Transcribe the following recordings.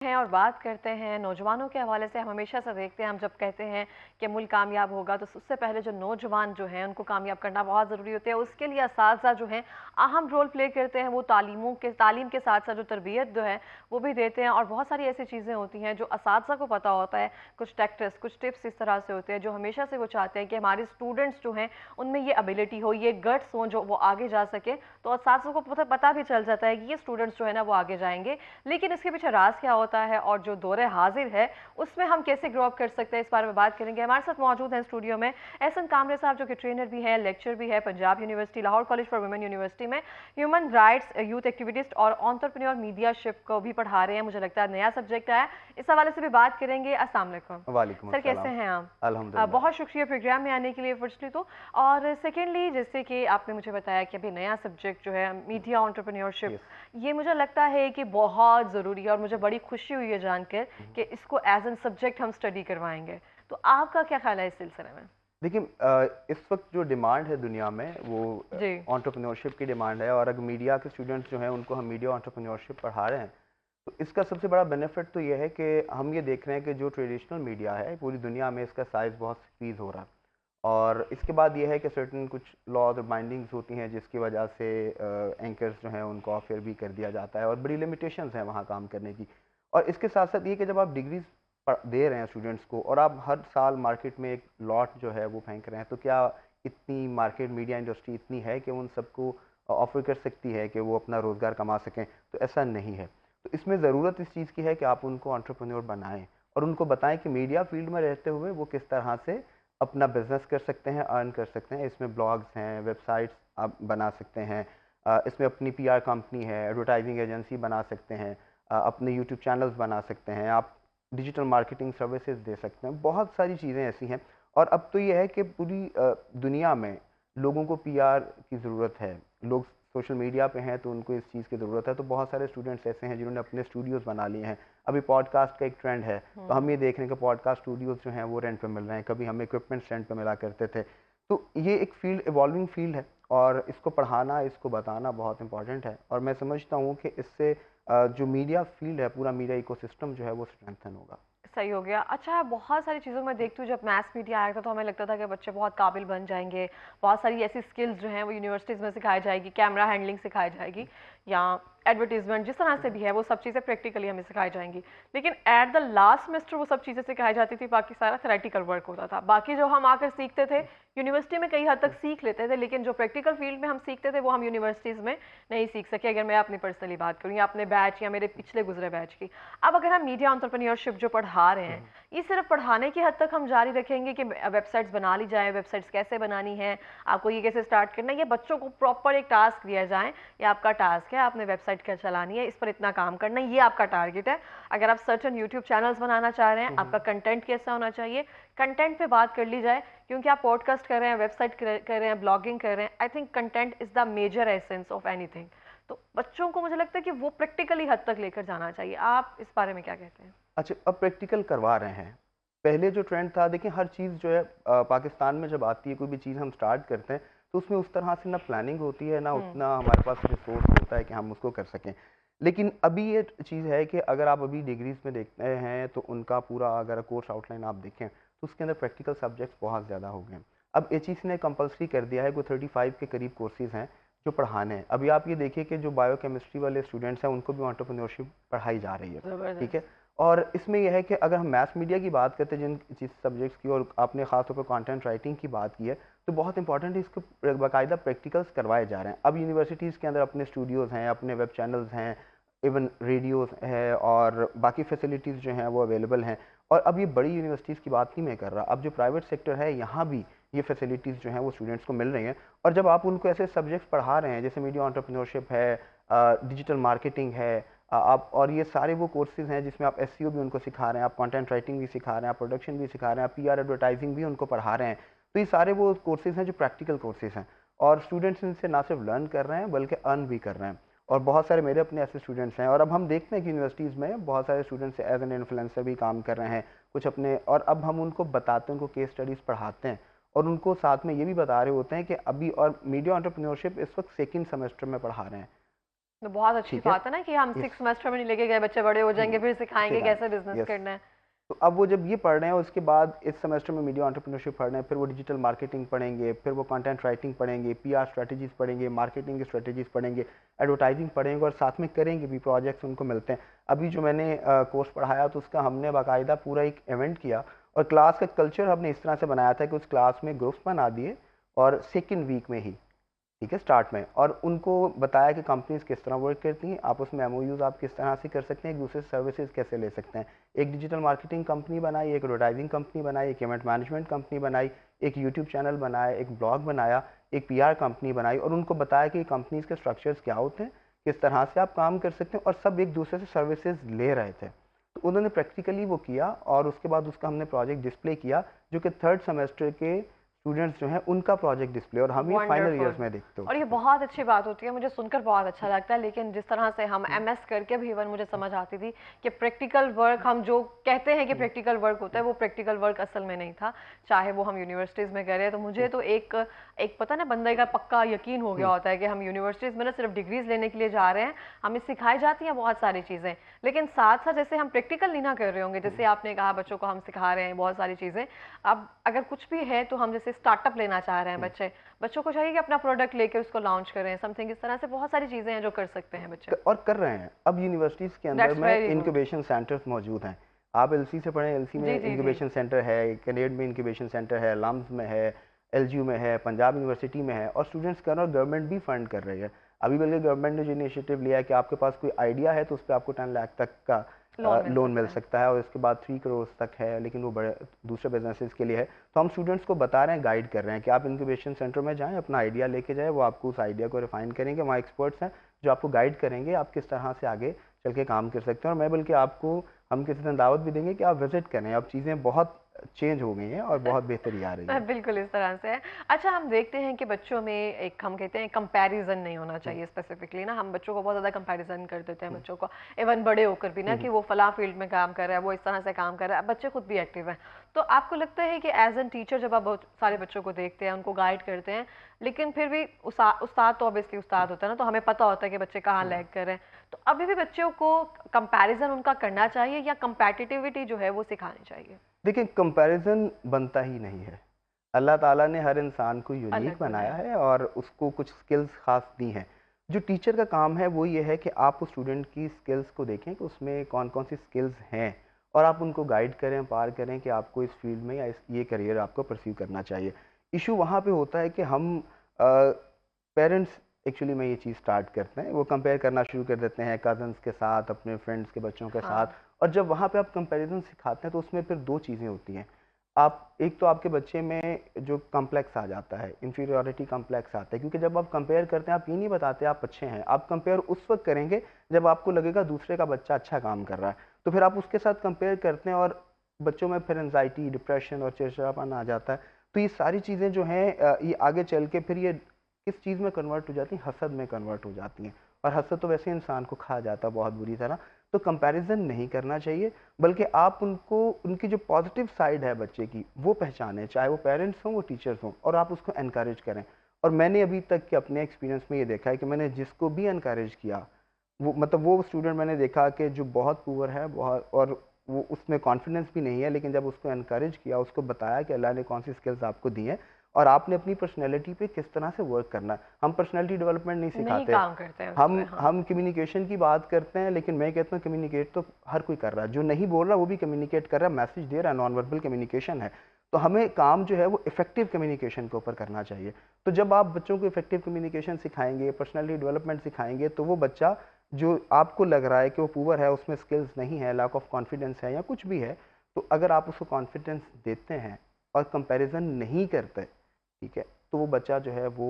हैं और बात करते हैं नौजवानों के हवाले से। हम हमेशा से देखते हैं, हम जब कहते हैं कि मुल्क कामयाब होगा तो उससे पहले जो नौजवान जो हैं उनको कामयाब करना बहुत ज़रूरी होता है। उसके लिए असातिज़ा जो हैं अहम रोल प्ले करते हैं। वो तालीम के साथ साथ जो तरबियत जो है वो भी देते हैं, और बहुत सारी ऐसी चीज़ें होती हैं जो असातिज़ा को पता होता है। कुछ टैक्टिक्स, कुछ टिप्स इस तरह से होते हैं जो हमेशा से वो चाहते हैं कि हमारे स्टूडेंट्स जो हैं उनमें ये एबिलिटी हो, ये गट्स हों, जो वो आगे जा सके। तो असातिज़ा को पता भी चल जाता है कि ये स्टूडेंट्स जो है ना वो आगे जाएंगे। लेकिन इसके पीछे राज क्या होता है और जो दौरे हाजिर है उसमें हम कैसे ग्रो अप कर सकते हैं, इस बारे में बात करेंगे। हमारे साथ मौजूद हैं स्टूडियो में एहसन कामरे साहब, जो कि ट्रेनर भी हैं, लेक्चर भी है Punjab university, Lahore college for women university में ह्यूमन राइट्स, यूथ एक्टिविटिस्ट और एंटरप्रेन्योर मीडियाशिप को भी पढ़ा रहे हैं। मुझे लगता है नया सब्जेक्ट है, इस हवाले से भी बात करेंगे। अस्सलाम वालेकुम। वालेकुम सर, कैसे अस्सलाम। हैं आप? अल्हम्दुलिल्लाह। बहुत शुक्रिया प्रोग्राम में आने के लिए फर्स्टली तो। और सेकेंडली, जैसे कि आपने मुझे बताया कि अभी नया सब्जेक्ट जो है मीडिया एंटरप्रेन्योरशिप, यस। ये मुझे लगता है कि बहुत ज़रूरी है और मुझे बड़ी खुशी हुई है जानकर कि इसको एज एन सब्जेक्ट हम स्टडी करवाएंगे। तो आपका क्या ख्याल है इस सिलसिले में? देखिए, इस वक्त जो डिमांड है दुनिया में वो जी। एंटरप्रेन्योरशिप की डिमांड है, और अगर मीडिया के स्टूडेंट्स जो हैं उनको हम मीडिया एंटरप्रेन्योरशिप पढ़ा रहे हैं तो इसका सबसे बड़ा बेनिफिट तो ये है कि हम ये देख रहे हैं कि जो ट्रेडिशनल मीडिया है पूरी दुनिया में इसका साइज़ बहुत स्क्वीज़ हो रहा है। और इसके बाद ये है कि सर्टन कुछ लॉज और बाइंडिंग्स होती हैं जिसकी वजह से एंकर्स जो हैं उनको ऑफ एयर भी कर दिया जाता है, और बड़ी लिमिटेशंस हैं वहाँ काम करने की। और इसके साथ साथ ये कि जब आप डिग्रीज दे रहे हैं स्टूडेंट्स को और आप हर साल मार्केट में एक लॉट जो है वो फेंक रहे हैं, तो क्या इतनी मार्केट मीडिया इंडस्ट्री इतनी है कि उन सबको ऑफर कर सकती है कि वो अपना रोज़गार कमा सकें? तो ऐसा नहीं है। तो इसमें ज़रूरत इस चीज़ की है कि आप उनको एंटरप्रेन्योर बनाएं और उनको बताएं कि मीडिया फील्ड में रहते हुए वो किस तरह से अपना बिजनेस कर सकते हैं, अर्न कर सकते हैं। इसमें ब्लॉग्स हैं, वेबसाइट्स आप बना सकते हैं, इसमें अपनी पीआर कंपनी है, एडवर्टाइजिंग एजेंसी बना सकते हैं, अपने यूट्यूब चैनल्स बना सकते हैं, आप डिजिटल मार्केटिंग सर्विसेज दे सकते हैं। बहुत सारी चीज़ें ऐसी हैं। और अब तो ये है कि पूरी दुनिया में लोगों को पीआर की ज़रूरत है। लोग सोशल मीडिया पे हैं तो उनको इस चीज़ की ज़रूरत है। तो बहुत सारे स्टूडेंट्स ऐसे हैं जिन्होंने अपने स्टूडियोज़ बना लिए हैं। अभी पॉडकास्ट का एक ट्रेंड है, तो हम ये देख रहे हैं कि पॉडकास्ट स्टूडियोज़ जो हैं वो रेंट पे मिल रहे हैं। कभी हमें इक्विपमेंट्स रेंट पे मिला करते थे। तो ये एक फील्ड, इवॉल्विंग फील्ड है, और इसको पढ़ाना, इसको बताना बहुत इंपॉर्टेंट है। और मैं समझता हूँ कि इससे जो मीडिया फील्ड है, पूरा मीडिया इकोसिस्टम जो है वो स्ट्रेंथन होगा। सही हो गया। अच्छा, बहुत सारी चीज़ों में देखती हूँ, जब मैस मीडिया आया था तो हमें लगता था कि बच्चे बहुत काबिल बन जाएंगे। बहुत सारी ऐसी स्किल्स जो हैं वो यूनिवर्सिटीज़ में सिखाई जाएगी, कैमरा हैंडलिंग सिखाई जाएगी, या एडवर्टीजमेंट, जिस तरह से भी है वो सब चीज़ें प्रैक्टिकली हमें सिखाई जाएंगी। लेकिन एट द लास्ट सेमेस्टर वो सब चीज़ें सिखाई जाती थी, बाकी सारा थेरेटिकल वर्क होता था। बाकी जो हम आकर सीखते थे यूनिवर्सिटी में कई हद तक सीख लेते थे, लेकिन जो प्रैक्टिकल फील्ड में हम सीखते थे वो हम यूनिवर्सिटीज़ में नहीं सीख सके। अगर मैं अपनी पर्सनली बात करूँ या अपने बैच या मेरे पिछले गुजरे बैच की। अब अगर हम मीडिया एंटरप्रेन्योरशिप जो पढ़ा रहे हैं, ये सिर्फ पढ़ाने की हद तक हम जारी रखेंगे कि वेबसाइट्स बना ली जाए, वेबसाइट्स कैसे बनानी है, आपको ये कैसे स्टार्ट करना है, ये बच्चों को प्रॉपर एक टास्क दिया जाए, ये आपका टास्क है, आपने वेबसाइट क्या चलानी है, इस पर इतना काम करना है, ये आपका टारगेट है। अगर आप सर्टन यूट्यूब चैनल्स बनाना चाह रहे हैं, आपका कंटेंट कैसा होना चाहिए, कंटेंट पे बात कर ली जाए। क्योंकि आप पॉडकास्ट कर रहे हैं, वेबसाइट कर रहे हैं, ब्लॉगिंग कर रहे हैं, I think content is the major essence of anything. तो बच्चों को मुझे लगता है कि वो प्रैक्टिकली हद तक लेकर जाना चाहिए। आप इस बारे में क्या कहते हैं? अच्छा, अब प्रैक्टिकल करवा रहे हैं। पहले जो ट्रेंड था, देखिए हर चीज़ जो है पाकिस्तान में जब आती है, कोई भी चीज़ हम स्टार्ट करते हैं तो उसमें उस तरह से ना प्लानिंग होती है, ना हम्म। उतना हमारे पास रिसोर्स होता है कि हम उसको कर सकें। लेकिन अभी ये चीज़ है कि अगर आप अभी डिग्रीज़ में देखते हैं तो उनका पूरा अगर कोर्स आउटलाइन आप देखें तो उसके अंदर प्रैक्टिकल सब्जेक्ट्स बहुत ज़्यादा हो गए हैं। अब एचईसी ने कंपलसरी कर दिया है, कोई 35 के करीब कोर्सेज़ हैं जो पढ़ाने हैं। अभी आप ये देखिए कि जो बायोकेमिस्ट्री वाले स्टूडेंट्स हैं उनको भी एंटरप्रेन्योरशिप पढ़ाई जा रही है। ठीक है। ज़बरदस्त। और इसमें यह है कि अगर हम मैथ मीडिया की बात करते हैं, जिस सब्जेक्ट्स की, और आपने खास तौर पर कंटेंट राइटिंग की बात की है, तो बहुत इंपॉर्टेंट है, इसको बाकायदा प्रैक्टिकल्स करवाए जा रहे हैं। अब यूनिवर्सिटीज़ के अंदर अपने स्टूडियोज़ हैं, अपने वेब चैनल्स हैं, इवन रेडियोज़ है, और बाकी फैसिलिटीज़ जो हैं वो अवेलेबल हैं। और अब ये बड़ी यूनिवर्सिटीज़ की बात नहीं मैं कर रहा, अब जो प्राइवेट सेक्टर है यहाँ भी ये फैसिलिटीज़ जो हैं वो स्टूडेंट्स को मिल रही हैं। और जब आप उनको ऐसे सब्जेक्ट्स पढ़ा रहे हैं जैसे मीडिया एंटरप्रेन्योरशिप है, डिजिटल मार्केटिंग है, आप, और ये सारे वो कोर्सेज़ हैं जिसमें आप एसईओ भी उनको सिखा रहे हैं, आप कंटेंट राइटिंग भी सिखा रहे हैं, आप प्रोडक्शन भी सिखा रहे हैं, आप पीआर एडवर्टाइजिंग भी उनको पढ़ा रहे हैं। तो ये सारे वो कोर्सेज़ हैं जो प्रैक्टिकल कोर्सेज़ हैं, और स्टूडेंट्स इनसे ना सिर्फ लर्न कर रहे हैं बल्कि अर्न भी कर रहे हैं। और बहुत सारे मेरे अपने ऐसे स्टूडेंट्स हैं, और अब हम देखते हैं कि यूनिवर्सिटीज़ में बहुत सारे स्टूडेंट्स एज एन इन्फ्लुएंसर भी काम कर रहे हैं कुछ अपने। और अब हम उनको बताते हैं, उनको केस स्टडीज़ पढ़ाते हैं, और उनको साथ में ये भी बता रहे होते हैं कि अभी, और मीडिया एंटरप्रेन्योरशिप इस वक्त सेकंड सेमेस्टर में पढ़ा रहे हैं। तो बहुत अच्छी ठीक है। बात है ना कि हम इस 6 सेमेस्टर में नहीं लेके गए, बच्चे बड़े हो जाएंगे फिर सिखाएंगे सिखाएं। कैसे बिजनेस यस। करना है। तो अब वो जब ये पढ़ रहे हैं, उसके बाद इस सेमेस्टर में मीडिया एंटरप्रेन्योरशिप पढ़ रहे हैं, फिर वो डिजिटल मार्केटिंग पढ़ेंगे, फिर वो कंटेंट राइटिंग पढ़ेंगे, पीआर स्ट्रेटजीज पढ़ेंगे, मार्केटिंग की स्ट्रेटजीज पढ़ेंगे, एडवर्टाइजिंग पढ़ेंगे और साथ में करेंगे भी, प्रोजेक्ट्स उनको मिलते हैं। अभी जो मैंने कोर्स पढ़ाया तो उसका हमने बाकायदा पूरा एक इवेंट किया और क्लास का कल्चर हमने इस तरह से बनाया था कि उस क्लास में ग्रुप्स बना दिए और सेकेंड वीक में ही, ठीक है, स्टार्ट में, और उनको बताया कि कंपनीज किस तरह वर्क करती हैं, आप उसमें एमओयूज आप किस तरह से कर सकते हैं, एक दूसरे से सर्विसेज कैसे ले सकते हैं। एक डिजिटल मार्केटिंग कंपनी बनाई, एक एडवर्टाइजिंग कंपनी बनाई, एक इवेंट मैनेजमेंट कंपनी बनाई, एक यूट्यूब चैनल बनाया, एक ब्लॉग बनाया, एक पीआर कंपनी बनाई, और उनको बताया कि कंपनीज के स्ट्रक्चर्स क्या होते हैं, किस तरह से आप काम कर सकते हैं, और सब एक दूसरे से सर्विसेज ले रहे थे। तो उन्होंने प्रैक्टिकली वो किया और उसके बाद उसका हमने प्रोजेक्ट डिस्प्ले किया, जो कि थर्ड सेमेस्टर के स्टूडेंट्स जो हैं उनका प्रोजेक्ट डिस्प्ले, और हम ये फाइनल वंडरफुल। ईयर्स में देखते और ये होते हैं। बहुत अच्छी बात होती है, मुझे सुनकर बहुत अच्छा लगता है। लेकिन जिस तरह से हम एमएस करके भी इवन मुझे समझ आती थी कि प्रैक्टिकल वर्क, हम जो कहते हैं कि प्रैक्टिकल वर्क होता है, वो प्रैक्टिकल वर्क असल में नहीं था। चाहे वो हम यूनिवर्सिटीज़ में करें, तो मुझे तो एक एक पता ना बंदे का पक्का यकीन हो गया होता है कि हम यूनिवर्सिटीज़ में ना सिर्फ डिग्रीज लेने के लिए जा रहे हैं, हमें सिखाई जाती हैं बहुत सारी चीज़ें, लेकिन साथ साथ जैसे हम प्रैक्टिकल नहीं ना कर रहे होंगे, जैसे आपने कहा बच्चों को हम सिखा रहे हैं बहुत सारी चीज़ें। अब अगर कुछ भी है तो हम जैसे स्टार्टअप लेना चाह रहे हैं, बच्चों को चाहिए कि अपना प्रोडक्ट लेकर उसको लॉन्च करें, समथिंग इस तरह से बहुत सारी चीज़ें हैं जो कर सकते हैं बच्चे। और कर रहे हैं। अब यूनिवर्सिटीज़ के अंदर दैट्स में वेरी गुड। इंक्यूबेशन सेंटर्स मौजूद हैं। आप एलसी से पढ़ें, एलसी जी में जी जी। इंक्यूबेशन सेंटर है, कैनेड में इंक्यूबेशन सेंटर है, लम्स में है, एलजीयू में है, पंजाब यूनिवर्सिटी में है, और स्टूडेंट्स कर रहे हैं और गवर्नमेंट भी फंड कर रही है। अभी बल्कि गवर्नमेंट ने जो इनिशिएटिव लिया है कि आपके पास कोई आइडिया है तो उस पर आपको 10 लाख तक का लोन मिल लोन सकता मिल है। सकता है, और इसके बाद 3 करोड़ तक है, लेकिन वो बड़े दूसरे बिजनेसेस के लिए है। तो हम स्टूडेंट्स को बता रहे हैं, गाइड कर रहे हैं कि आप इंक्यूबेशन सेंटर में जाएं, अपना आइडिया लेके जाएं, वो आपको उस आइडिया को रिफाइन करेंगे, वहाँ एक्सपर्ट्स हैं जो आपको गाइड करेंगे आप किस तरह से आगे चल के काम कर सकते हैं। और मैं बल्कि आपको, हम किसी दिन दावत भी देंगे कि आप विजिट करें। अब चीज़ें बहुत चेंज हो गई हैं और बहुत बेहतरी आ रही है। बिल्कुल इस तरह से है। अच्छा, हम देखते हैं कि बच्चों में एक, हम कहते हैं कंपैरिजन नहीं होना चाहिए स्पेसिफिकली ना, हम बच्चों को बहुत ज़्यादा कंपैरिजन कर देते हैं बच्चों को, इवन बड़े होकर भी ना, कि वो फला फील्ड में काम कर रहा है, वो इस तरह से काम कर रहा है। अब बच्चे खुद भी एक्टिव हैं, तो आपको लगता है कि एज एन टीचर जब आप बहुत सारे बच्चों को देखते हैं, उनको गाइड करते हैं, लेकिन फिर भी उस्ताद तो ऑब्वियसली उस्ताद होता है ना, तो हमें पता होता है कि बच्चे कहाँ लैग कर रहे हैं, तो अभी भी बच्चों को कंपैरिजन उनका करना चाहिए या कंपैटिटिविटी जो है वो सिखानी चाहिए? देखिए, कंपैरिजन बनता ही नहीं है। अल्लाह ताला ने हर इंसान को यूनिक अलग बनाया बनाया। है और उसको कुछ स्किल्स खास दी हैं। जो टीचर का काम है वो ये है कि आप उस स्टूडेंट की स्किल्स को देखें कि उसमें कौन कौन सी स्किल्स हैं, और आप उनको गाइड करें, पार करें कि आपको इस फील्ड में या ये करियर आपको परस्यू करना चाहिए। इशू वहाँ पे होता है कि हम पेरेंट्स एक्चुअली में ये चीज़ स्टार्ट करते हैं, वो कंपेयर करना शुरू कर देते हैं कज़न्स के साथ, अपने फ्रेंड्स के बच्चों के साथ। हाँ। और जब वहाँ पे आप कंपैरिजन सिखाते हैं तो उसमें फिर दो चीज़ें होती हैं। आप, एक तो आपके बच्चे में जो कॉम्प्लेक्स आ जाता है, इंफीरियॉरिटी कॉम्प्लेक्स आता है, क्योंकि जब आप कंपेयर करते हैं आप ये नहीं बताते आप अच्छे हैं, आप कंपेयर उस वक्त करेंगे जब आपको लगेगा दूसरे का बच्चा अच्छा काम कर रहा है, तो फिर आप उसके साथ कंपेयर करते हैं और बच्चों में फिर एंजाइटी, डिप्रेशन और चिड़चिड़ापन आ जाता है। तो ये सारी चीज़ें जो हैं ये आगे चल के फिर ये किस चीज़ में कन्वर्ट हो जाती हैं, हसद में कन्वर्ट हो जाती हैं, और हसद तो वैसे इंसान को खा जाता है बहुत बुरी तरह। तो कंपैरिजन नहीं करना चाहिए, बल्कि आप उनको, उनकी जो पॉजिटिव साइड है बच्चे की वो पहचानें, चाहे वो पेरेंट्स हों, वो टीचर्स हों, और आप उसको एनकरेज करें। और मैंने अभी तक के अपने एक्सपीरियंस में ये देखा है कि मैंने जिसको भी एनकरेज किया, वो मतलब वो स्टूडेंट मैंने देखा कि जो बहुत पुअर है, बहुत, और वो उसमें कॉन्फिडेंस भी नहीं है, लेकिन जब उसको एनकरेज किया, उसको बताया कि अल्लाह ने कौन सी स्किल्स आपको दी हैं और आपने अपनी पर्सनैलिटी पे किस तरह से वर्क करना है। हम पर्सनैलिटी डेवलपमेंट नहीं नहीं सिखाते, काम करते हैं उस हम पे, हाँ। हम कम्युनिकेशन की बात करते हैं, लेकिन मैं कहता हूँ कम्युनिकेट तो हर कोई कर रहा है, जो नहीं बोल रहा वो भी कम्युनिकेट कर रहा है, मैसेज दे रहा है, नॉन वर्बल कम्युनिकेशन है। तो हमें काम जो है वो इफेक्टिव कम्युनिकेशन के ऊपर करना चाहिए। तो जब आप बच्चों को इफेक्टिव कम्युनिकेशन सिखाएंगे, पर्सनैलिटी डेवलपमेंट सिखाएंगे, तो वो बच्चा जो आपको लग रहा है कि वो पुअर है, उसमें स्किल्स नहीं है, लैक ऑफ कॉन्फिडेंस है या कुछ भी है, तो अगर आप उसको कॉन्फिडेंस देते हैं और कंपैरिजन नहीं करते, ठीक है, तो वो बच्चा जो है वो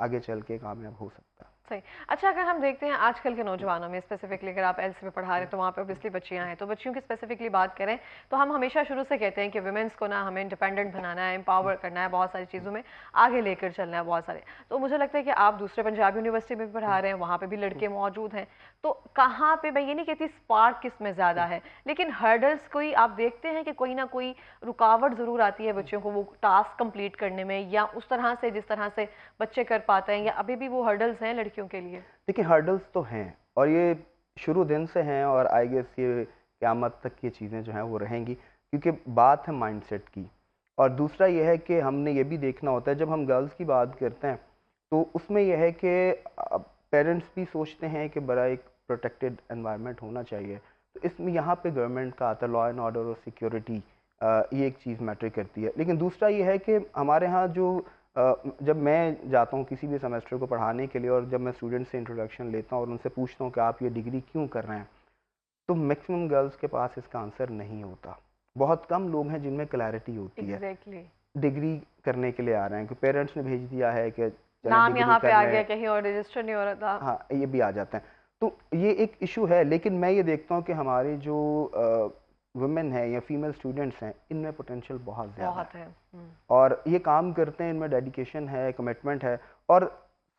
आगे चल के कामयाब हो सकता है। सही। अच्छा, अगर हम देखते हैं आजकल के नौजवानों में स्पेसिफिकली, अगर आप एलसी में पढ़ा रहे हैं तो वहाँ पे ऑब्वियसली बच्चियाँ हैं, तो बच्चियों की स्पेसिफिकली बात करें तो हम हमेशा शुरू से कहते हैं कि वुमेन्स को ना हमें इंडिपेंडेंट बनाना है, एम्पावर करना है, बहुत सारी चीज़ों में आगे लेकर चलना है बहुत सारे। तो मुझे लगता है कि आप दूसरे पंजाब यूनिवर्सिटी में भी पढ़ा रहे हैं, वहाँ पे भी लड़के मौजूद हैं, तो कहाँ पे, मैं ये नहीं कहती स्पार्क किस में ज़्यादा है, लेकिन हर्डल्स कोई आप देखते हैं कि कोई ना कोई रुकावट ज़रूर आती है बच्चों को वो टास्क कंप्लीट करने में, या उस तरह से जिस तरह से बच्चे कर पाते हैं, या अभी भी वो हर्डल्स हैं लड़कियों के लिए? देखिए हर्डल्स तो हैं और ये शुरू दिन से हैं और आई गेस ये क़यामत तक ये चीज़ें जो हैं वो रहेंगी, क्योंकि बात है माइंडसेट की। और दूसरा ये है कि हमने ये भी देखना होता है, जब हम गर्ल्स की बात करते हैं तो उसमें यह है कि पेरेंट्स भी सोचते हैं कि बड़ा एक प्रोटेक्टेड एनवायरनमेंट होना चाहिए। तो इसमें यहाँ पे गवर्नमेंट का आता है, लॉ एंड ऑर्डर और सिक्योरिटी, ये एक चीज़ मैटर करती है। लेकिन दूसरा ये है कि हमारे यहाँ जो जब मैं जाता हूँ किसी भी सेमेस्टर को पढ़ाने के लिए और जब मैं स्टूडेंट से इंट्रोडक्शन लेता हूँ और उनसे पूछता हूँ कि आप ये डिग्री क्यों कर रहे हैं, तो मैक्सिमम गर्ल्स के पास इसका आंसर नहीं होता। बहुत कम लोग हैं जिनमें क्लैरिटी होती है। एग्जैक्टली। डिग्री करने के लिए आ रहे हैं कि पेरेंट्स ने भेज दिया है कि चलें नाम डिग्री यहाँ पे कर आ रहे गया, हैं, कहीं और रजिस्टर नहीं हो रहा था। हाँ ये भी आ जाते हैं। तो ये एक इशू है, लेकिन मैं ये देखता हूँ कि हमारी जो वुमेन है या फीमेल स्टूडेंट्स हैं, इनमें पोटेंशियल बहुत ज़्यादा बहुत है है। और ये काम करते हैं, इनमें डेडिकेशन है, कमिटमेंट है। और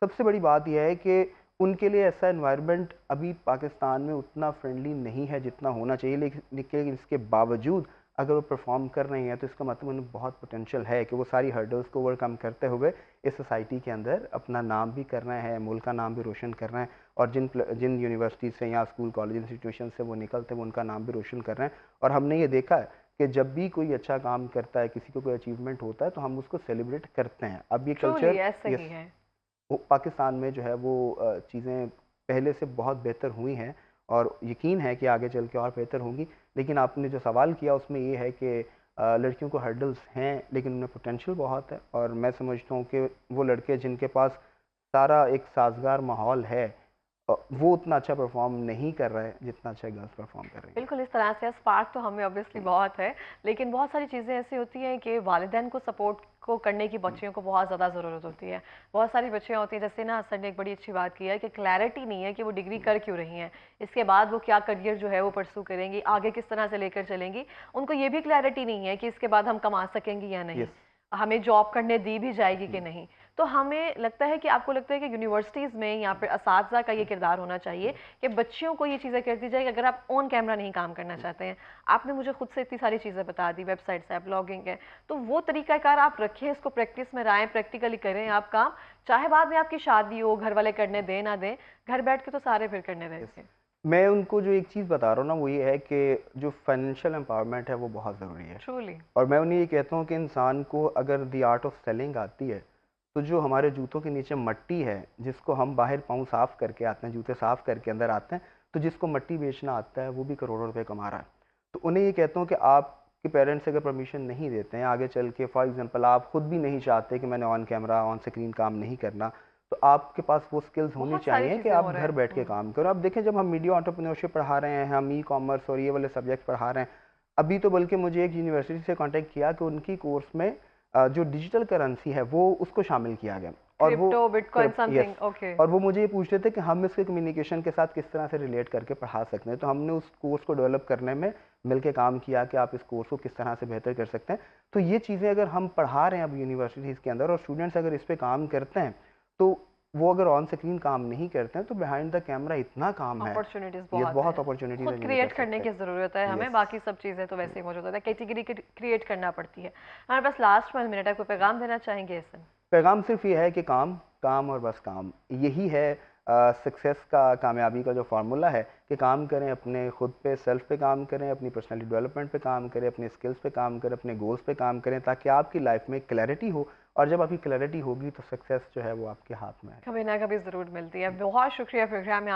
सबसे बड़ी बात यह है कि उनके लिए ऐसा एनवायरनमेंट अभी पाकिस्तान में उतना फ्रेंडली नहीं है जितना होना चाहिए, लेकिन इसके बावजूद अगर वो परफॉर्म कर रही हैं तो इसका मतलब उन्हें बहुत पोटेंशियल है कि वो सारी हर्डल्स को ओवरकम करते हुए इस सोसाइटी के अंदर अपना नाम भी कर रहे हैं, मुल्क का नाम भी रोशन कर रहे हैं, और जिन यूनिवर्सिटी से या स्कूल कॉलेज इंस्टीट्यूशन से वो निकलते हैं वो उनका नाम भी रोशन कर रहे हैं। और हमने ये देखा है कि जब भी कोई अच्छा काम करता है, किसी को कोई अचीवमेंट होता है, तो हम उसको सेलिब्रेट करते हैं। अब ये ट्रूली कल्चर ऐसे ही है। पाकिस्तान में जो है वो चीज़ें पहले से बहुत बेहतर हुई हैं और यकीन है कि आगे चल के और बेहतर होंगी। लेकिन आपने जो सवाल किया उसमें ये है कि लड़कियों को हर्डल्स हैं, लेकिन उनमें पोटेंशियल बहुत है। और मैं समझता हूँ कि वो लड़के जिनके पास सारा एक साजगार माहौल है, वो उतना अच्छा परफॉर्म नहीं कर रहा है जितना अच्छा गर्ल्स परफॉर्म कर रही है। बिल्कुल इस तरह से स्पार्क तो हमें ऑब्वियसली बहुत है, लेकिन बहुत सारी चीज़ें ऐसी होती हैं कि वालिदैन को सपोर्ट को करने की बच्चियों को बहुत ज़्यादा ज़रूरत होती है। बहुत सारी बच्चियाँ होती हैं, जैसे ना सर ने एक बड़ी अच्छी बात की है कि क्लैरिटी नहीं है कि वो डिग्री कर क्यों रही हैं, इसके बाद वो क्या करियर जो है वो परसू करेंगी, आगे किस तरह से लेकर चलेंगी। उनको ये भी क्लैरिटी नहीं है कि इसके बाद हम कमा सकेंगे या नहीं, यस। हमें जॉब करने दी भी जाएगी कि नहीं। तो हमें लगता है कि आपको लगता है कि यूनिवर्सिटीज़ में या फिर असातिज़ा का ये किरदार होना चाहिए कि बच्चियों को ये चीज़ें कर दी जाए कि अगर आप ऑन कैमरा नहीं काम करना चाहते हैं, आपने मुझे खुद से इतनी सारी चीज़ें बता दी, वेबसाइट्स है, ब्लॉगिंग है, तो वो तरीक़ाकार आप रखें, इसको प्रैक्टिस में लाएँ, प्रैक्टिकली करें आप काम, चाहे बाद में आपकी शादी हो, घर वाले करने दें ना दें, घर बैठ के तो सारे फिर करने देंगे। मैं उनको जो एक चीज़ बता रहा हूँ ना, वो ये है कि जो फाइनेंशियल एम्पावरमेंट है वो बहुत ज़रूरी है। ट्रूली। और मैं उन्हें ये कहता हूँ कि इंसान को अगर द आर्ट ऑफ सेलिंग आती है, तो जो हमारे जूतों के नीचे मट्टी है, जिसको हम बाहर पाँव साफ़ करके आते हैं, जूते साफ़ करके अंदर आते हैं, तो जिसको मट्टी बेचना आता है वो भी करोड़ों रुपए कमा रहा है। तो उन्हें ये कहता हूँ कि आपके पेरेंट्स अगर परमिशन नहीं देते हैं आगे चल के, फॉर एग्जांपल आप खुद भी नहीं चाहते कि मैंने ऑन कैमरा, ऑन स्क्रीन काम नहीं करना, तो आपके पास वो स्किल्स होनी बहुत सारी चाहिए कि चीज़ें हो आप रहा घर है। बैठ के काम करो। अब देखें, जब हम मीडिया एंटरप्रेन्योरशिप पढ़ा रहे हैं, हम ई कॉमर्स और ये वाले सब्जेक्ट पढ़ा रहे हैं, अभी तो बल्कि मुझे एक यूनिवर्सिटी से कांटेक्ट किया कि उनकी कोर्स में जो डिजिटल करेंसी है वो उसको शामिल किया गया। और वो crypto, bitcoin yes, something, okay. और वो मुझे ये पूछ रहे थे कि हम इसके कम्युनिकेशन के साथ किस तरह से रिलेट करके पढ़ा सकते हैं। तो हमने उस कोर्स को डेवलप करने में मिलके काम किया कि आप इस कोर्स को किस तरह से बेहतर कर सकते हैं। तो ये चीज़ें अगर हम पढ़ा रहे हैं अब यूनिवर्सिटीज़ के अंदर और स्टूडेंट्स अगर इस पे काम करते हैं, तो वो अगर ऑन स्क्रीन काम नहीं करते हैं तो बिहाइंड द कैमरा इतना काम है, अपॉर्चुनिटीज़ ये बहुत बहुत हैं। अपॉर्चुनिटीज खुद एंजॉय कर क्रिएट करने सकते की हैं। ज़रूरत है हमें, यस। बाकी सब चीज़ें तो वैसे ही मौजूद होता है, कैटेगरी क्रिएट करना पड़ती है। हमारे पास लास्ट 1 मिनट है, कोई पैगाम देना चाहेंगे इसमें? पैगाम सिर्फ ये है कि काम, काम और बस काम। यही है सक्सेस का, कामयाबी का जो फार्मूला है कि काम करें, अपने खुद पे, सेल्फ पे काम करें, अपनी पर्सनैलिटी डेवलपमेंट पे काम करें, अपने स्किल्स पे काम करें, अपने गोल्स पे काम करें, ताकि आपकी लाइफ में क्लैरिटी हो। और जब आपकी क्लैरिटी होगी तो सक्सेस जो है वो आपके हाथ में है। कभी ना कभी ज़रूर मिलती है। बहुत शुक्रिया प्रोग्राम में